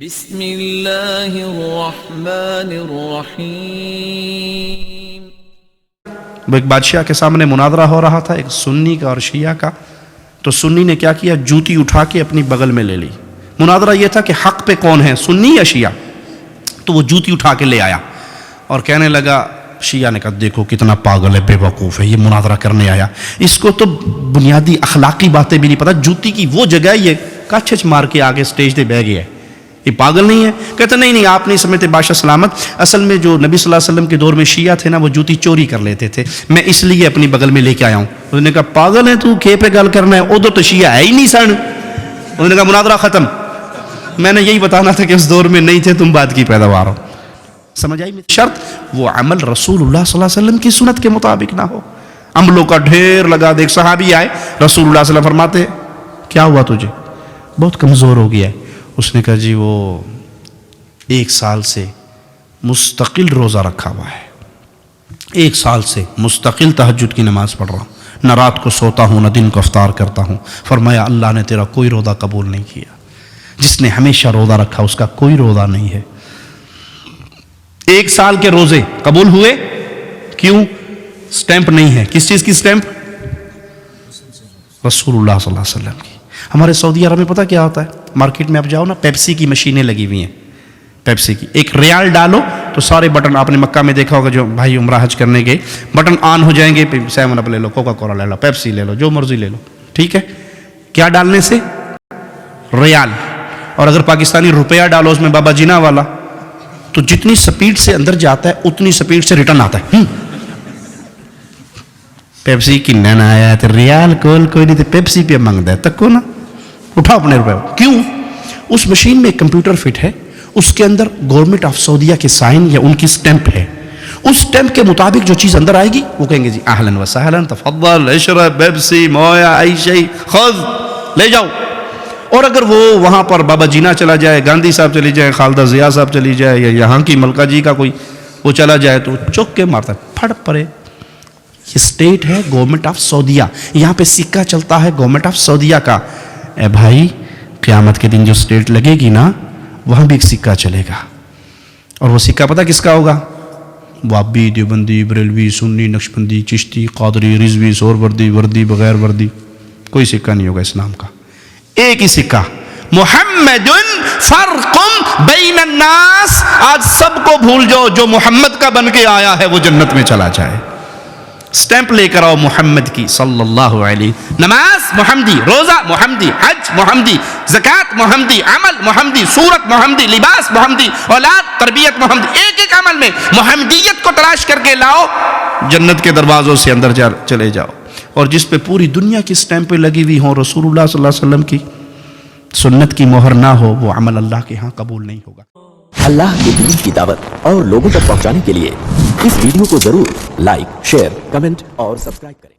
بسم اللہ الرحمن الرحیم۔ وہ ایک بادشاہ کے سامنے مناظرہ ہو رہا تھا، ایک سنی کا اور شیعہ کا۔ تو سنی نے کیا کیا، جوتی اٹھا کے اپنی بغل میں لے لی۔ مناظرہ یہ تھا کہ حق پہ کون ہے، سنی یا شیعہ؟ تو وہ جوتی اٹھا کے لے آیا اور کہنے لگا، شیعہ نے کہا دیکھو کتنا پاگل ہے، بے وقوف ہے، یہ مناظرہ کرنے آیا، اس کو تو بنیادی اخلاقی باتیں بھی نہیں پتہ، جوتی کی وہ جگہ یہ کچھ مار کے آگے سٹیج پہ بیٹھ گیا ہے، یہ پاگل نہیں ہے؟ کہتا نہیں آپ نہیں سمجھتے بادشاہ سلامت، اصل میں جو نبی صلی اللہ علیہ وسلم کے دور میں شیعہ تھے نا، وہ جوتی چوری کر لیتے تھے، میں اس لیے اپنی بغل میں لے کے آیا ہوں۔ انہوں نے کہا پاگل ہے تو، کھے پہ گل کرنا ہے، ادھر تو شیعہ ہے ہی نہیں سن۔ انہوں نے کہا مناظرہ ختم۔ میں نے یہی بتانا تھا کہ اس دور میں نہیں تھے تم، بات کی پیداوار ہو۔ سمجھ آئی؟ شرط وہ عمل رسول اللہ صلی اللہ علیہ وسلم کی سنت کے مطابق نہ ہو۔ عملوں کا ڈھیر لگا دے۔ ایک صحابی آئے، رسول اللہ صلی اللہ علیہ وسلم فرماتے کیا ہوا تجھے؟ بہت کمزور ہو گیا ہے۔ اس نے کہا جی وہ 1 سال سے مستقل روزہ رکھا ہوا ہے، 1 سال سے مستقل تہجد کی نماز پڑھ رہا ہوں، نہ رات کو سوتا ہوں نہ دن کو افطار کرتا ہوں۔ فرمایا اللہ نے تیرا کوئی روزہ قبول نہیں کیا، جس نے ہمیشہ روزہ رکھا اس کا کوئی روزہ نہیں ہے۔ 1 سال کے روزے قبول ہوئے، کیوں؟ سٹیمپ نہیں ہے۔ کس چیز کی سٹیمپ؟ رسول اللہ صلی اللہ علیہ وسلم کی۔ ہمارے سعودی عرب میں پتہ کیا ہوتا ہے، مارکیٹ میں اب جاؤ نا، پیپسی کی مشینیں لگی ہوئی ہیں، پیپسی کی، 1 ریال ڈالو تو سارے بٹن، آپ نے مکہ میں دیکھا ہوگا جو بھائی عمرہ حج کرنے گئے، بٹن آن ہو جائیں گے، 7 اپ لے لو، کوکا کولا لے لو، پیپسی لے لو، جو مرضی لے لو، ٹھیک ہے؟ کیا ڈالنے سے؟ ریال۔ اور اگر پاکستانی روپیہ ڈالو اس میں بابا جینا والا، تو جتنی سپیڈ سے اندر جاتا ہے اتنی سپیڈ سے ریٹرن آتا ہے۔ پیپسی کی نہ آیا تو ریال کول کوئی نہیں، تو پیپسی پہ مانگتا ہے، تکو نا، اٹھا اپنے روپے۔ کیوں؟ اس مشین میں ایک کمپیوٹر فٹ ہے، اس کے اندر گورنمنٹ آف سعودیہ کے سائن یا ان کی سٹیمپ ہے، اس سٹیمپ کے مطابق جو چیز اندر آئے گی وہ کہیں گے جی اہلاً و سہلاً، تفضل اشرب پیپسی مویا ای شیء خذ، لے جاؤ۔ اور اگر وہ وہاں پر بابا جینا چلا جائے، گاندھی صاحب چلی جائے، خالدہ ضیاء صاحب چلی جائے، یا یہاں کی ملکہ جی کا کوئی وہ چلا جائے، تو چک کے مارتا ہے، پھڑ پڑے۔ یہ سٹیٹ ہے گورنمنٹ آف سعودیہ، یہاں پہ سکہ چلتا ہے گورنمنٹ آف سعودیہ کا۔ اے بھائی قیامت کے دن جو سٹیٹ لگے گی نا، وہاں بھی ایک سکہ چلے گا، اور وہ سکہ پتہ کس کا ہوگا؟ وابی، دیوبندی، بریلوی، سنی، نقشبندی، چشتی، قادری، رضوی، سور وردی، وردی، بغیر وردی، کوئی سکہ نہیں ہوگا اس نام کا، ایک ہی سکہ، محمد فرق بین الناس۔ آج سب کو بھول جاؤ، جو محمد کا بن کے آیا ہے وہ جنت میں چلا جائے۔ سٹیمپ لے کر آؤ محمد کی صلی اللہ علیہ، نماز محمدی، روزہ محمدی، حج محمدی، زکوٰۃ محمدی، عمل محمدی، صورت محمدی، لباس محمدی، اولاد تربیت محمدی، ایک ایک عمل میں محمدیت کو تلاش کر کے لاؤ، جنت کے دروازوں سے اندر چلے جاؤ۔ اور جس پہ پوری دنیا کی سٹیمپیں لگی ہوئی ہوں، رسول اللہ صلی اللہ علیہ وسلم کی سنت کی مہر نہ ہو، وہ عمل اللہ کے ہاں قبول نہیں ہوگا۔ اللہ کے دین کی دعوت اور لوگوں تک پہنچانے کے لیے اس ویڈیو کو ضرور لائک، شیئر، کمنٹ اور سبسکرائب کریں۔